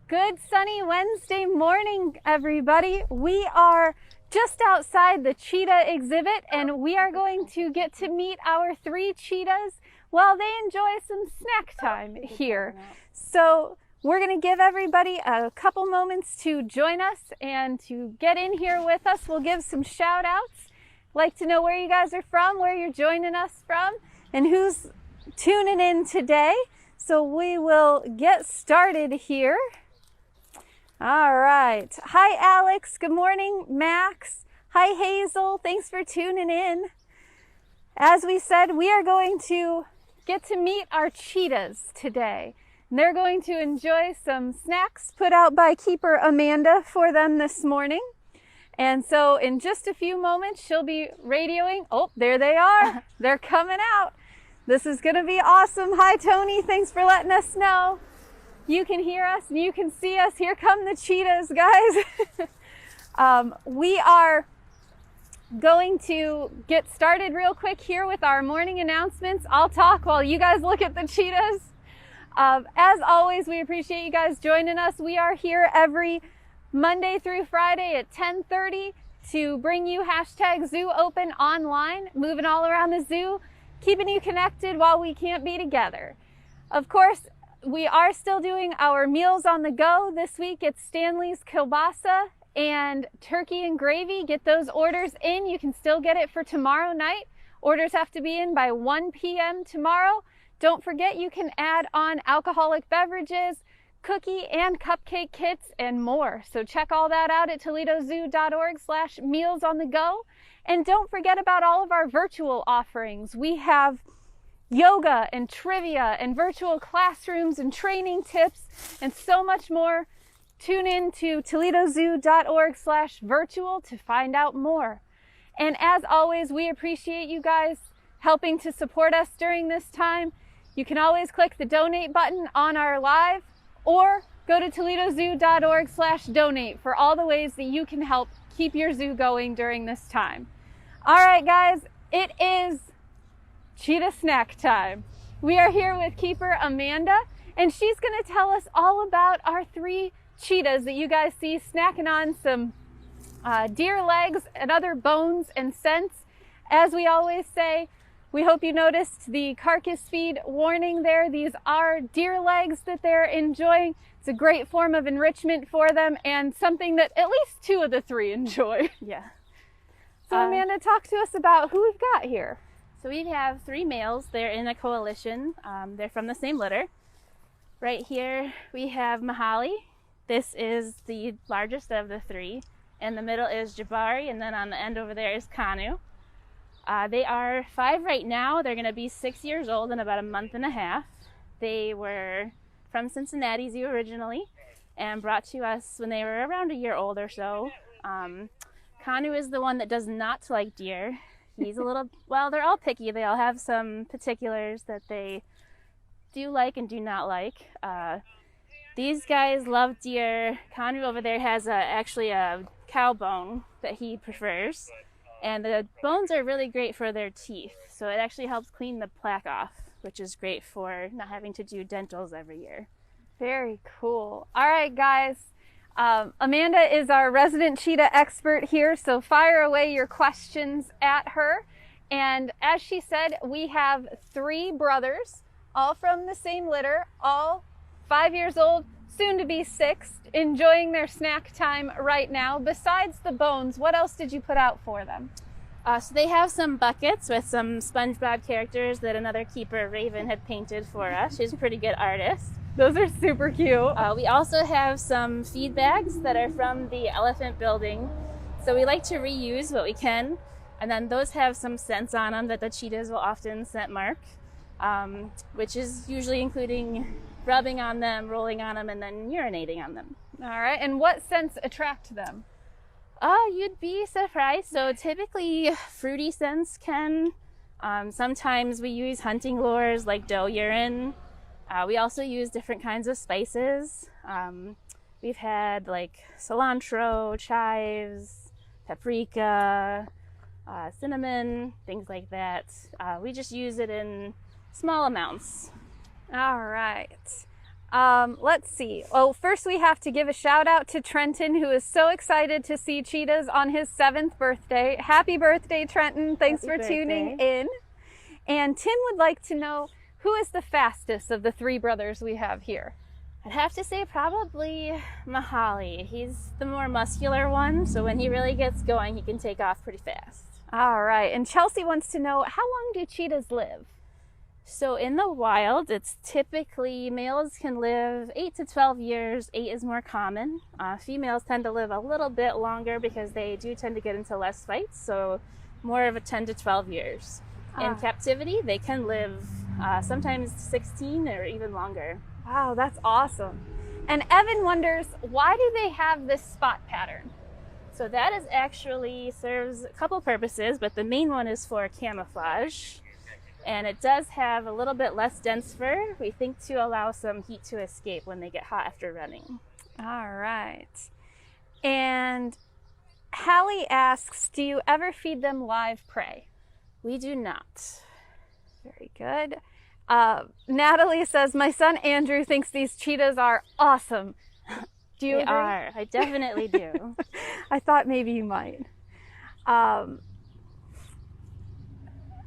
Good sunny Wednesday morning, everybody. We are just outside the cheetah exhibit and we are going to get to meet our 3 cheetahs while they enjoy some snack time here. So we're going to give everybody a couple moments to join us and to get in here with us. We'll give some shout outs. Like to know where you guys are from, where you're joining us from, and who's tuning in today. So we will get started here. All right. Hi, Alex. Good morning, Max. Hi, Hazel. Thanks for tuning in. As we said, we are going to get to meet our cheetahs today. And they're going to enjoy some snacks put out by Keeper Amanda for them this morning. And so in just a few moments, she'll be radioing. Oh, there they are. They're coming out. This is going to be awesome. Hi, Tony. Thanks for letting us know. You can hear us and you can see us. Here come the cheetahs, guys. We are going to get started real quick here with our morning announcements. I'll talk while you guys look at the cheetahs. As always, we appreciate you guys joining us. We are here every Monday through Friday at 10:30 to bring you #ZooOpen online, moving all around the zoo, keeping you connected while we can't be together. Of course, we are still doing our meals on the go. This week it's Stanley's kielbasa and turkey and gravy. Get those orders in. You can still get it for tomorrow night. Orders have to be in by 1 p.m. tomorrow. Don't forget you can add on alcoholic beverages, cookie and cupcake kits, and more. So check all that out at toledozoo.org/meals on the go. And don't forget about all of our virtual offerings. We have yoga and trivia and virtual classrooms and training tips and so much more. Tune in to toledozoo.org/virtual to find out more. And as always, we appreciate you guys helping to support us during this time. You can always click the donate button on our live or go to toledozoo.org/donate for all the ways that you can help keep your zoo going during this time. All right, guys, it is cheetah snack time. We are here with Keeper Amanda, and she's going to tell us all about our 3 cheetahs that you guys see snacking on some deer legs and other bones and scents. As we always say, we hope you noticed the carcass feed warning there. These are deer legs that they're enjoying. It's a great form of enrichment for them and something that at least 2 of the 3 enjoy. Yeah. So Amanda, talk to us about who we've got here. So we have 3 males. They're in a coalition. They're from the same litter. Right here we have Mahali. This is the largest of the 3. In the middle is Jabari, and then on the end over there is Kanu. They are 5 right now. They're going to be 6 years old in about a month and a half. They were from Cincinnati Zoo originally and brought to us when they were around a year old or so. Kanu is the one that does not like deer. He's a little, well, they're all picky. They all have some particulars that they do like and do not like. These guys love deer. Kanu over there has actually a cow bone that he prefers. And the bones are really great for their teeth. So it actually helps clean the plaque off, which is great for not having to do dentals every year. Very cool. All right, guys. Amanda is our resident cheetah expert here, so fire away your questions at her. And as she said, we have 3 brothers, all from the same litter, all 5 years old, soon to be 6, enjoying their snack time right now. Besides the bones, what else did you put out for them? So they have some buckets with some SpongeBob characters that another keeper, Raven, had painted for us. She's a pretty good artist. Those are super cute. We also have some feed bags that are from the elephant building. So we like to reuse what we can. And then those have some scents on them that the cheetahs will often scent mark, which is usually including rubbing on them, rolling on them, and then urinating on them. All right. And what scents attract them? You'd be surprised. So typically fruity scents can. Sometimes we use hunting lures like doe urine. We also use different kinds of spices. We've had like cilantro, chives, paprika, cinnamon, things like that. We just use it in small amounts. All right. Let's see. Oh, first we have to give a shout out to Trenton, who is so excited to see cheetahs on his 7th birthday. Happy birthday, Trenton. Thanks for tuning in. And Tim would like to know, who is the fastest of the 3 brothers we have here? I'd have to say probably Mahali. He's the more muscular one, so when he really gets going, he can take off pretty fast. All right. And Chelsea wants to know, how long do cheetahs live? So in the wild, it's typically, males can live 8 to 12 years. 8 is more common. Females tend to live a little bit longer because they do tend to get into less fights, so more of a 10 to 12 years. In captivity, they can live sometimes 16 or even longer. Wow, that's awesome. And Evan wonders, why do they have this spot pattern? So that is actually serves a couple purposes, but the main one is for camouflage. And it does have a little bit less dense fur, we think, to allow some heat to escape when they get hot after running. All right. And Hallie asks, do you ever feed them live prey? We do not. Very good. Natalie says, my son Andrew thinks these cheetahs are awesome. Do you agree? They are. I definitely do. I thought maybe you might.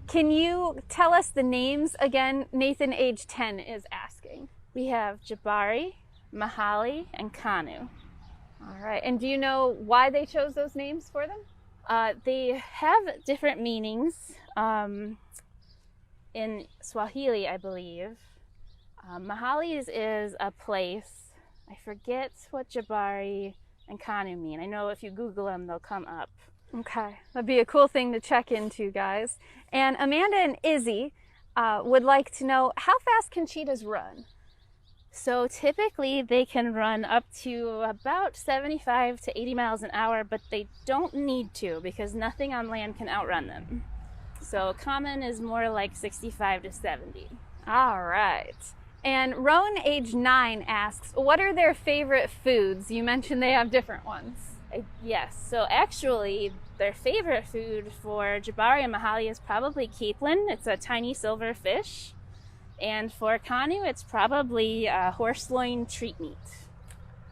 Can you tell us the names again? Nathan, age 10, is asking. We have Jabari, Mahali, and Kanu. All right. And do you know why they chose those names for them? They have different meanings. In Swahili, I believe. Mahali's is a place. I forget what Jabari and Kanu mean. I know if you Google them, they'll come up. Okay, that'd be a cool thing to check into, guys. And Amanda and Izzy would like to know, how fast can cheetahs run? So typically they can run up to about 75 to 80 miles an hour, but they don't need to because nothing on land can outrun them. So common is more like 65 to 70. All right. And Rowan, age 9, asks, what are their favorite foods? You mentioned they have different ones. Yes. So actually, their favorite food for Jabari and Mahali is probably capelin. It's a tiny silver fish. And for Kanu, it's probably horse loin treat meat.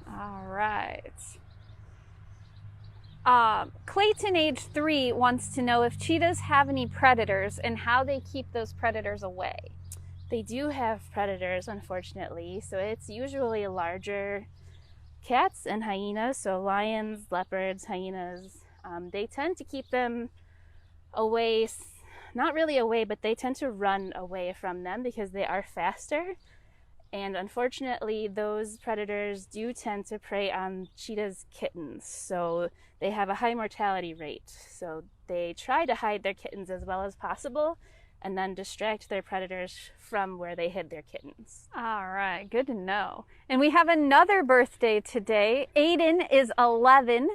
All right. Clayton, age 3, wants to know if cheetahs have any predators and how they keep those predators away. They do have predators, unfortunately. So it's usually larger cats and hyenas. So lions, leopards, hyenas. They tend to keep them away, not really away, but they tend to run away from them because they are faster. And unfortunately, those predators do tend to prey on cheetahs' kittens. So they have a high mortality rate. So they try to hide their kittens as well as possible and then distract their predators from where they hid their kittens. All right, good to know. And we have another birthday today. Aiden is 11,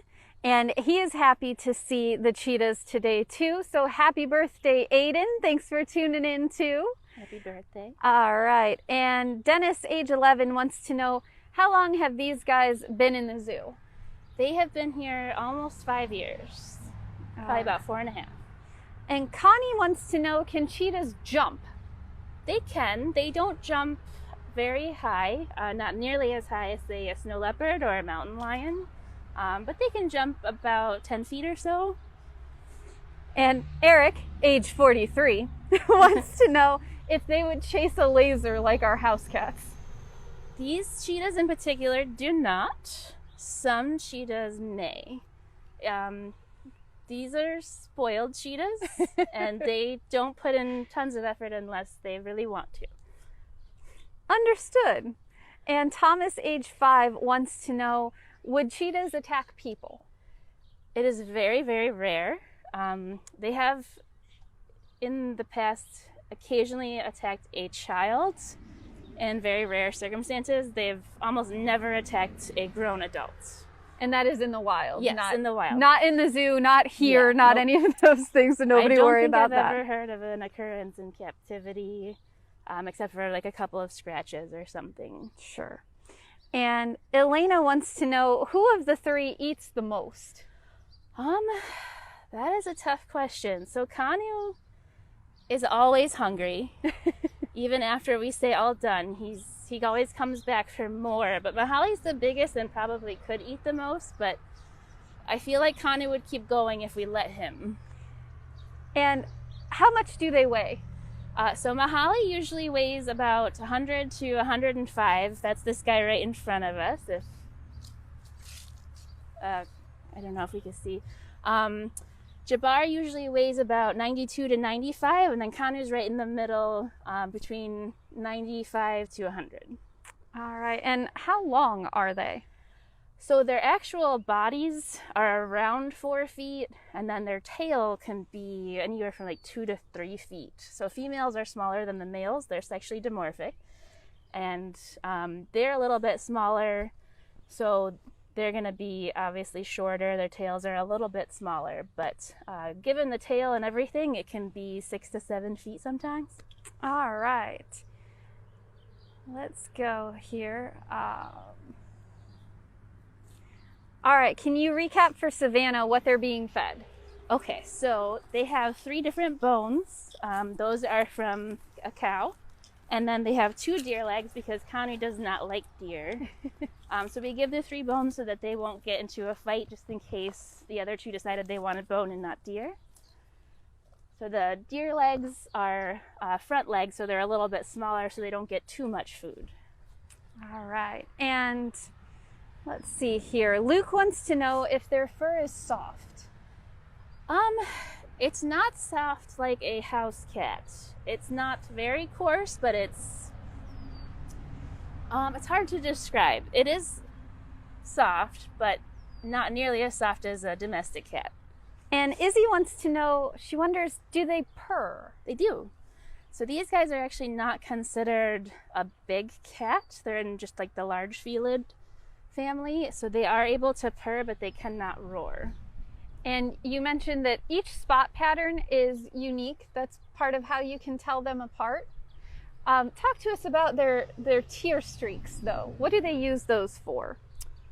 and he is happy to see the cheetahs today too. So happy birthday, Aiden. Thanks for tuning in too. Happy birthday. All right. And Dennis, age 11, wants to know, how long have these guys been in the zoo? They have been here almost 5 years. Probably about 4.5. And Connie wants to know, can cheetahs jump? They can. They don't jump very high, not nearly as high as, say, a snow leopard or a mountain lion. But they can jump about 10 feet or so. And Eric, age 43, wants to know if they would chase a laser like our house cats. These cheetahs in particular do not. Some cheetahs may. These are spoiled cheetahs, and they don't put in tons of effort unless they really want to. Understood. And Thomas, age 5, wants to know, would cheetahs attack people? It is very, very rare. They have, in the past, occasionally attacked a child. In very rare circumstances, they've almost never attacked a grown adult. And that is in the wild? Yes, in the wild. Not in the zoo, not here, not any of those things, so nobody worry about that. I don't think I've ever heard of an occurrence in captivity, except for like a couple of scratches or something. Sure. And Elena wants to know, who of the 3 eats the most? That is a tough question. So Kanu is always hungry. Even after we say all done, he's he always comes back for more. But Mahali's the biggest and probably could eat the most, but I feel like Kanu would keep going if we let him. And how much do they weigh? So Mahali usually weighs about 100 to 105. That's this guy right in front of us. If I don't know if we can see. Jabbar usually weighs about 92 to 95, and then Kanu's right in the middle, between 95 to 100. All right. And how long are they? So their actual bodies are around 4 feet, and then their tail can be anywhere from like 2 to 3 feet. So females are smaller than the males. They're sexually dimorphic, and they're a little bit smaller, so they're going to be obviously shorter. Their tails are a little bit smaller, but given the tail and everything, it can be 6 to 7 feet sometimes. All right. Let's go here. All right, can you recap for Savannah what they're being fed? Okay, so they have 3 different bones. Those are from a cow. And then they have 2 deer legs because Kanu does not like deer. So we give the 3 bones so that they won't get into a fight, just in case the other 2 decided they wanted bone and not deer. So the deer legs are front legs, so they're a little bit smaller so they don't get too much food. All right, and let's see here. Luke wants to know if their fur is soft. It's not soft like a house cat. It's not very coarse, but it's hard to describe. It is soft, but not nearly as soft as a domestic cat. And Izzy wants to know, she wonders, do they purr? They do. So these guys are actually not considered a big cat. They're in just like the large felid family. So they are able to purr, but they cannot roar. And you mentioned that each spot pattern is unique. That's part of how you can tell them apart. Talk to us about their tear streaks, though. What do they use those for?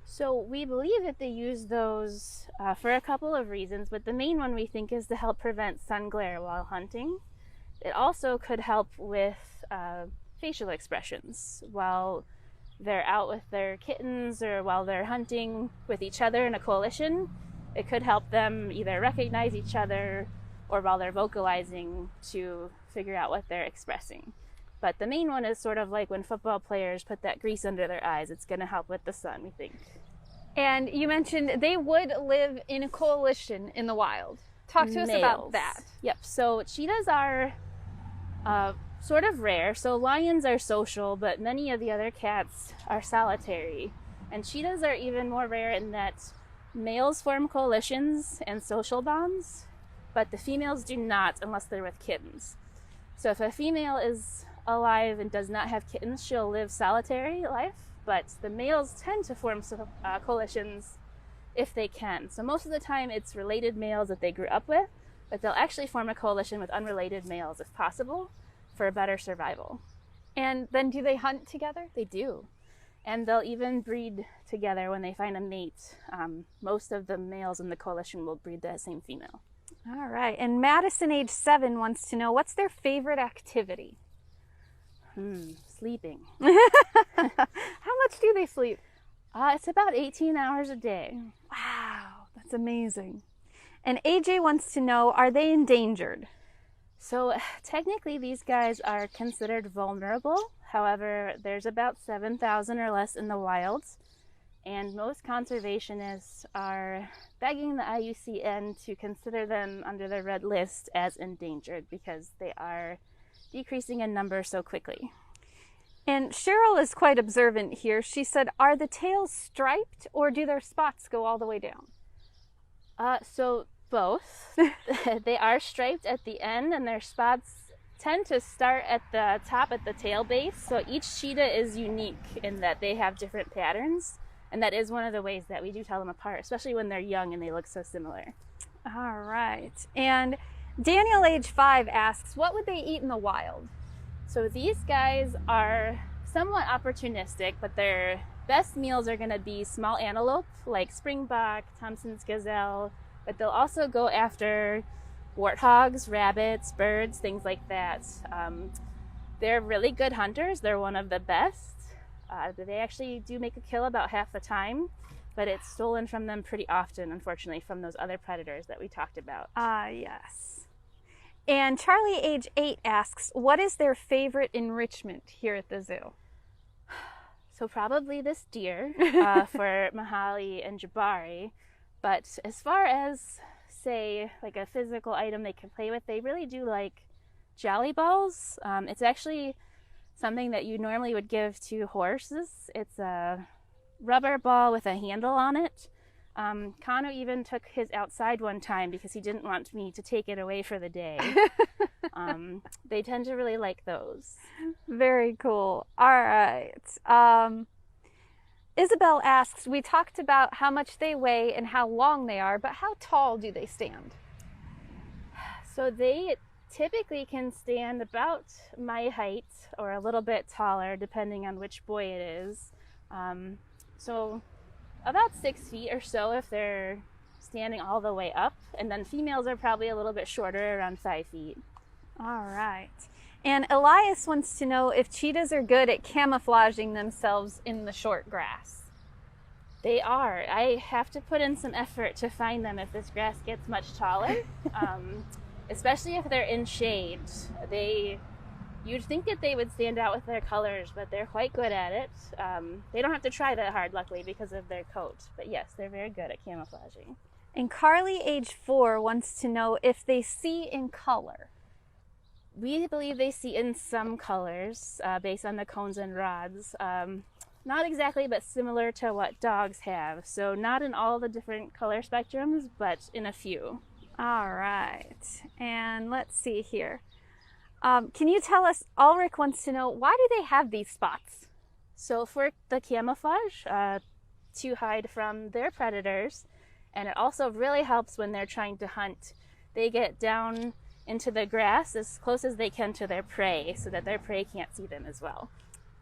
So we believe that they use those for a couple of reasons, but the main one we think is to help prevent sun glare while hunting. It also could help with facial expressions while they're out with their kittens or while they're hunting with each other in a coalition. It could help them either recognize each other or while they're vocalizing to figure out what they're expressing. But the main one is sort of like when football players put that grease under their eyes. It's going to help with the sun, we think. And you mentioned they would live in a coalition in the wild. Talk to us about that. Yep. So cheetahs are sort of rare. So lions are social, but many of the other cats are solitary. And cheetahs are even more rare in that males form coalitions and social bonds, but the females do not unless they're with kittens. So if a female is alive and does not have kittens, she'll live solitary life, but the males tend to form coalitions if they can. So most of the time it's related males that they grew up with, but they'll actually form a coalition with unrelated males if possible for better survival. And then do they hunt together? They do. And they'll even breed together when they find a mate. Most of the males in the coalition will breed the same female. All right. And Madison, age 7, wants to know, what's their favorite activity? Sleeping. How much do they sleep? It's about 18 hours a day. Wow, that's amazing. And AJ wants to know, are they endangered? So technically these guys are considered vulnerable. However, there's about 7,000 or less in the wilds, and most conservationists are begging the IUCN to consider them under the red list as endangered because they are decreasing in number so quickly. And Cheryl is quite observant here. She said, are the tails striped or do their spots go all the way down? So both. They are striped at the end, and their spots tend to start at the top at the tail base. So each cheetah is unique in that they have different patterns, and that is one of the ways that we do tell them apart, especially when they're young and they look so similar. All right. And Daniel, age 5, asks, what would they eat in the wild? So these guys are somewhat opportunistic, but their best meals are going to be small antelope like springbok, Thompson's gazelle, but they'll also go after warthogs, rabbits, birds, things like that. They're really good hunters. They're one of the best. They actually do make a kill about half the time, but it's stolen from them pretty often, unfortunately, from those other predators that we talked about. Yes. And Charlie, age 8, asks, what is their favorite enrichment here at the zoo? So probably this deer for Mahali and Jabari. But as far as, say, like a physical item they can play with, they really do like jelly balls. It's actually something that you normally would give to horses. It's a rubber ball with a handle on it. Kano even took his outside one time because he didn't want me to take it away for the day. They tend to really like those. Very cool. All right. Isabel asks, we talked about how much they weigh and how long they are, but how tall do they stand? So they typically can stand about my height or a little bit taller, depending on which boy it is. So about 6 feet or so if they're standing all the way up, and then females are probably a little bit shorter, around 5 feet. All right. And Elias wants to know if cheetahs are good at camouflaging themselves in the short grass. They are. I have to put in some effort to find them if this grass gets much taller, especially if they're in shade. You'd think that they would stand out with their colors, but they're quite good at it. They don't have to try that hard, luckily, because of their coat. But yes, they're very good at camouflaging. And Carly, age 4, wants to know if they see in color. We believe they see in some colors based on the cones and rods. Not exactly, but similar to what dogs have. So not in all the different color spectrums, but in a few. All right. And let's see here. Can you tell us, Ulrich wants to know, why do they have these spots? So for the camouflage, to hide from their predators, and it also really helps when they're trying to hunt. They get down into the grass as close as they can to their prey so that their prey can't see them as well.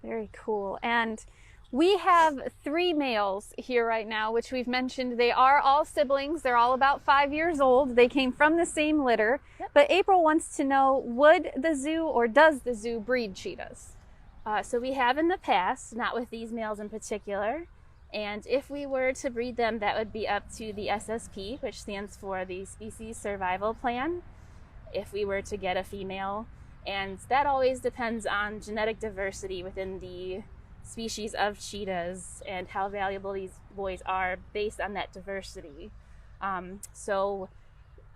Very cool. And we have 3 males here right now, which we've mentioned. They are all siblings. They're all about 5 years old. They came from the same litter. Yep. But April wants to know, would the zoo or does the zoo breed cheetahs? So we have in the past, not with these males in particular. And if we were to breed them, that would be up to the SSP, which stands for the Species Survival Plan, if we were to get a female. And that always depends on genetic diversity within the species of cheetahs and how valuable these boys are based on that diversity. So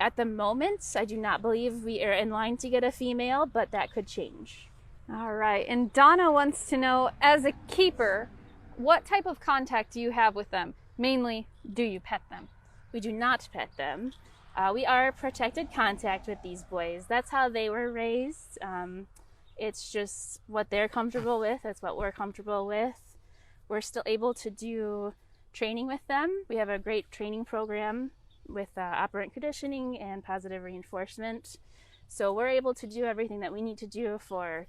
at the moment, I do not believe we are in line to get a female, but that could change. All right. And Donna wants to know, as a keeper, what type of contact do you have with them? Mainly, do you pet them? We do not pet them. We are protected contact with these boys. That's how they were raised. It's just what they're comfortable with. That's what we're comfortable with. We're still able to do training with them. We have a great training program with operant conditioning and positive reinforcement. So we're able to do everything that we need to do for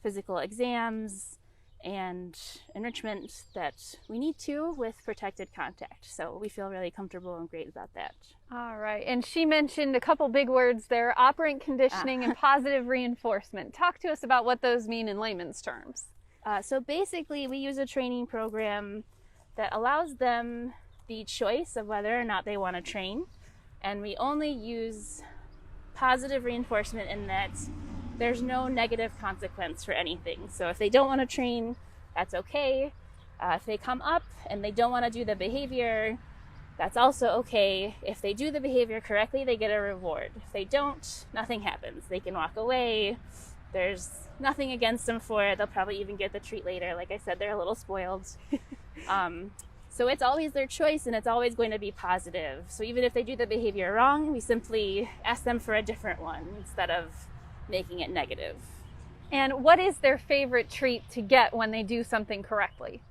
physical exams and enrichment that we need to with protected contact. So we feel really comfortable and great about that. All right. And she mentioned a couple big words there, operant conditioning and positive reinforcement. Talk to us about what those mean in layman's terms. So basically, we use a training program that allows them the choice of whether or not they want to train. And we only use positive reinforcement in that there's no negative consequence for anything. So if they don't want to train, that's okay. If they come up and they don't want to do the behavior, that's also okay. If they do the behavior correctly, they get a reward. If they don't, nothing happens. They can walk away. There's nothing against them for it. They'll probably even get the treat later. Like I said, they're a little spoiled. So it's always their choice, and it's always going to be positive. So even if they do the behavior wrong, we simply ask them for a different one instead of making it negative. And what is their favorite treat to get when they do something correctly?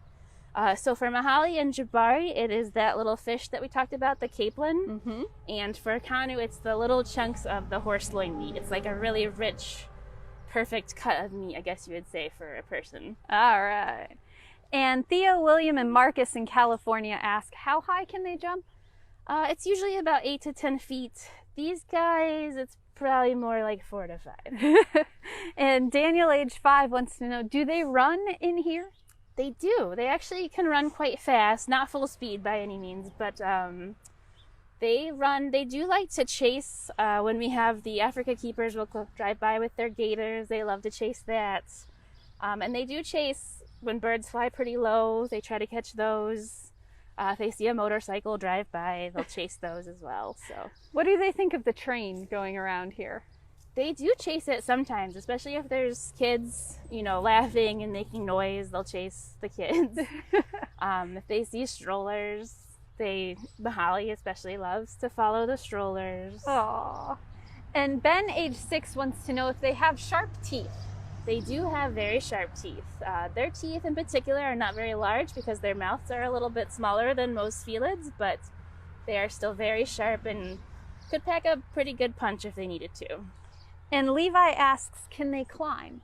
So for Mahali and Jabari, it is that little fish that we talked about, the capelin. Mm-hmm. And for Kanu, it's the little chunks of the horse loin meat. It's like a really rich, perfect cut of meat, I guess you would say, for a person. All right. And Theo, William, and Marcus in California ask, how high can they jump? It's usually about 8 to 10 feet. These guys, it's probably more like 4 to 5. And Daniel, age 5, wants to know, do they run in here? They do. They actually can run quite fast, not full speed by any means, but they do like to chase. When we have the Africa keepers will drive by with their gators. They love to chase that. And they do chase when birds fly pretty low. They try to catch those. If they see a motorcycle drive by, they'll chase those as well. So, what do they think of the train going around here? They do chase it sometimes, especially if there's kids, laughing and making noise, they'll chase the kids. If they see strollers, Mahali especially loves to follow the strollers. Aww. And Ben, age 6, wants to know if they have sharp teeth. They do have very sharp teeth. Their teeth in particular are not very large because their mouths are a little bit smaller than most felids, but they are still very sharp and could pack a pretty good punch if they needed to. And Levi asks, can they climb?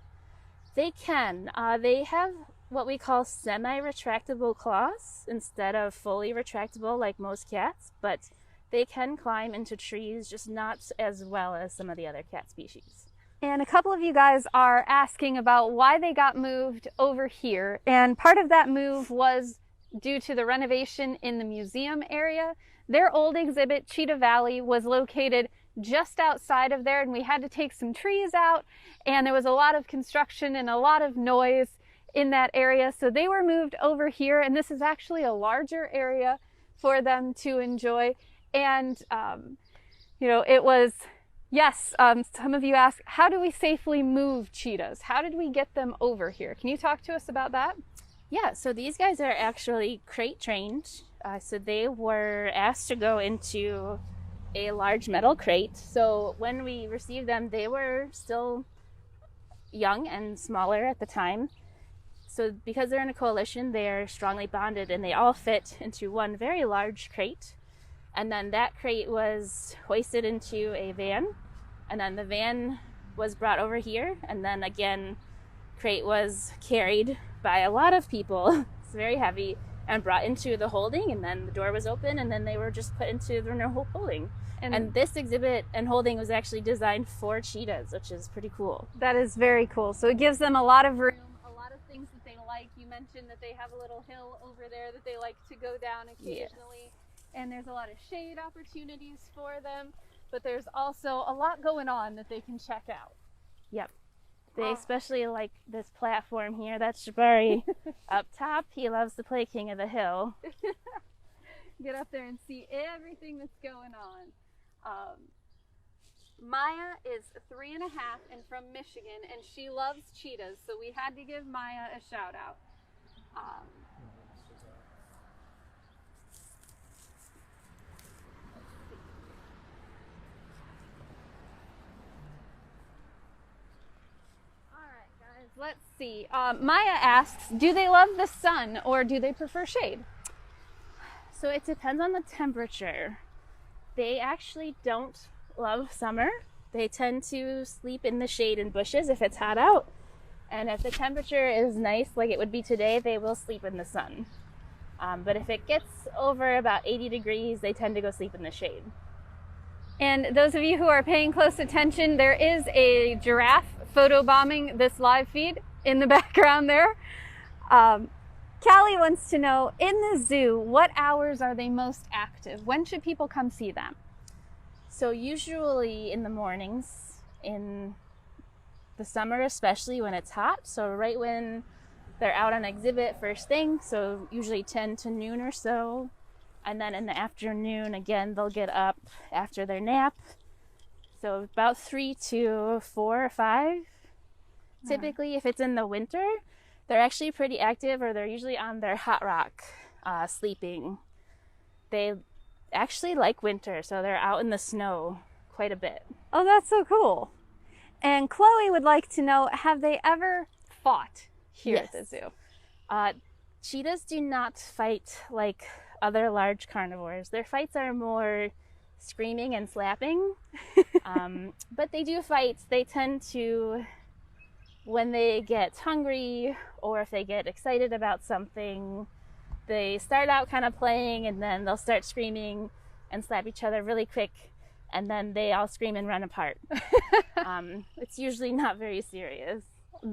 They can. They have what we call semi-retractable claws instead of fully retractable like most cats, but they can climb into trees, just not as well as some of the other cat species. And a couple of you guys are asking about why they got moved over here. And part of that move was due to the renovation in the museum area. Their old exhibit, Cheetah Valley, was located just outside of there, and we had to take some trees out, and there was a lot of construction and a lot of noise in that area, so they were moved over here, and this is actually a larger area for them to enjoy. And it was, yes, some of you asked, how do we safely move cheetahs? How did we get them over here? Can you talk to us about that? Yeah, so these guys are actually crate trained, so they were asked to go into a large metal crate. So when we received them, they were still young and smaller at the time. So because they're in a coalition, they're strongly bonded and they all fit into one very large crate. And then that crate was hoisted into a van, and then the van was brought over here, and then again, crate was carried by a lot of people. It's very heavy, and brought into the holding, and then the door was open, and then they were just put into the holding. And this exhibit and holding was actually designed for cheetahs, which is pretty cool. That is very cool. So it gives them a lot of room, a lot of things that they like. You mentioned that they have a little hill over there that they like to go down occasionally. Yes. And there's a lot of shade opportunities for them, but there's also a lot going on that they can check out. Yep. They especially like this platform here. That's Jabari up top. He loves to play King of the Hill. Get up there and see everything that's going on. Maya is 3.5 and from Michigan, and she loves cheetahs, so we had to give Maya a shout out. Let's see. Maya asks, do they love the sun or do they prefer shade? So it depends on the temperature. They actually don't love summer. They tend to sleep in the shade and bushes if it's hot out. And if the temperature is nice, like it would be today, they will sleep in the sun. But if it gets over about 80 degrees, they tend to go sleep in the shade. And those of you who are paying close attention, there is a giraffe photobombing this live feed in the background there. Callie wants to know, in the zoo, what hours are they most active? When should people come see them? So usually in the mornings, in the summer especially when it's hot. So right when they're out on exhibit first thing, so usually 10 to noon or so. And then in the afternoon, again, they'll get up after their nap. So about 3 to 4 or 5. Typically, if it's in the winter, they're actually pretty active, or they're usually on their hot rock sleeping. They actually like winter, so they're out in the snow quite a bit. Oh, that's so cool. And Chloe would like to know, have they ever fought here at the zoo? Cheetahs do not fight like other large carnivores. Their fights are more screaming and slapping, but they do fight. They tend to, when they get hungry or if they get excited about something, they start out kind of playing and then they'll start screaming and slap each other really quick, and then they all scream and run apart. It's usually not very serious.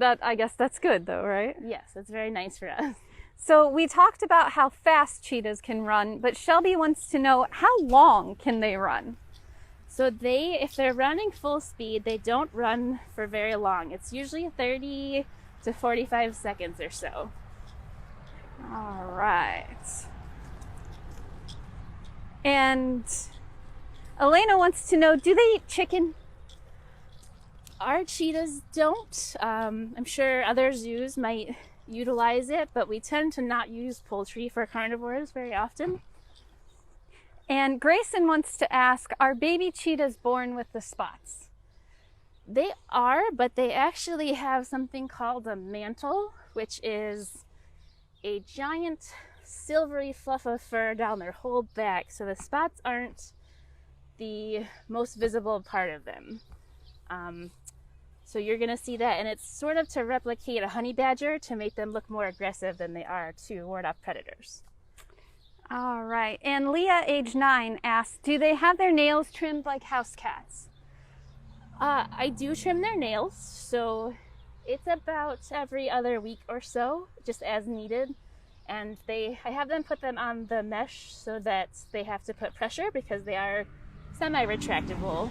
I guess that's good though, right? Yes, it's very nice for us. So we talked about how fast cheetahs can run, but Shelby wants to know, how long can they run? So if they're running full speed, they don't run for very long. It's usually 30 to 45 seconds or so. All right. And Elena wants to know, do they eat chicken? Our cheetahs don't. I'm sure other zoos might utilize it, but we tend to not use poultry for carnivores very often. And Grayson wants to ask, are baby cheetahs born with the spots? They are, but they actually have something called a mantle, which is a giant silvery fluff of fur down their whole back, so the spots aren't the most visible part of them. So you're going to see that, and it's sort of to replicate a honey badger to make them look more aggressive than they are to ward off predators. All right. And Leah, age 9, asks, do they have their nails trimmed like house cats? I do trim their nails, so it's about every other week or so, just as needed. And I have them put them on the mesh so that they have to put pressure because they are semi-retractable.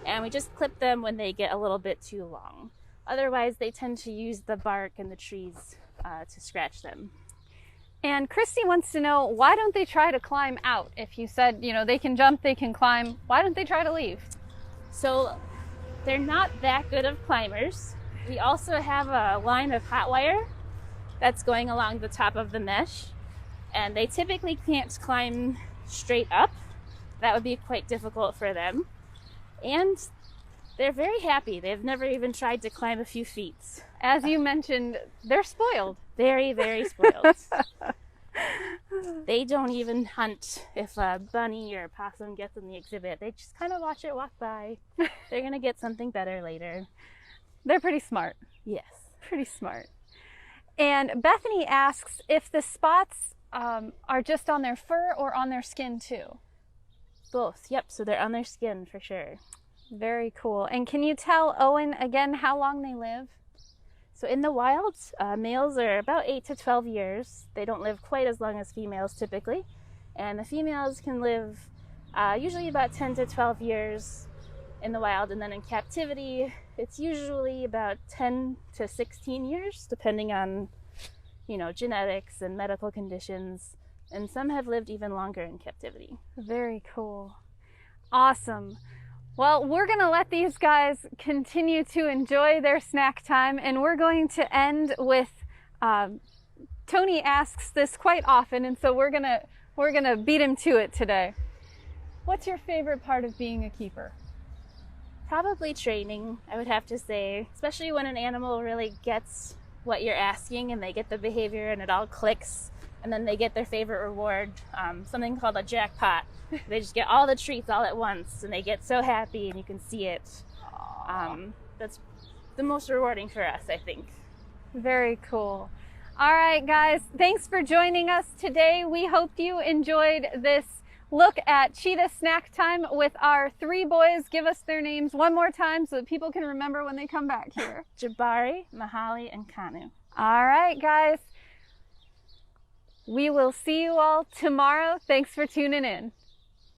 And we just clip them when they get a little bit too long. Otherwise, they tend to use the bark and the trees to scratch them. And Christy wants to know, why don't they try to climb out? If you said, they can jump, they can climb, why don't they try to leave? So they're not that good of climbers. We also have a line of hot wire that's going along the top of the mesh. And they typically can't climb straight up. That would be quite difficult for them. And they're very happy. They've never even tried to climb a few feet. As you mentioned, they're spoiled. Very, very spoiled. They don't even hunt if a bunny or a possum gets in the exhibit. They just kind of watch it walk by. They're going to get something better later. They're pretty smart. Yes. Pretty smart. And Bethany asks if the spots are just on their fur or on their skin too. Both. Yep. So they're on their skin for sure. Very cool. And can you tell Owen again how long they live? So in the wild, males are about 8 to 12 years. They don't live quite as long as females typically. And the females can live usually about 10 to 12 years in the wild. And then in captivity, it's usually about 10 to 16 years, depending on, genetics and medical conditions. And some have lived even longer in captivity. Very cool. Awesome. Well, we're going to let these guys continue to enjoy their snack time, and we're going to end with, Tony asks this quite often, and so we're gonna beat him to it today. What's your favorite part of being a keeper? Probably training, I would have to say, especially when an animal really gets what you're asking and they get the behavior and it all clicks. And then they get their favorite reward, something called a jackpot. They just get all the treats all at once, and they get so happy, and you can see it. That's the most rewarding for us, I think. Very cool. All right, guys, thanks for joining us today. We hope you enjoyed this look at cheetah snack time with our 3 boys. Give us their names one more time so that people can remember when they come back here. Jabari, Mahali, and Kanu. All right, guys. We will see you all tomorrow. Thanks for tuning in.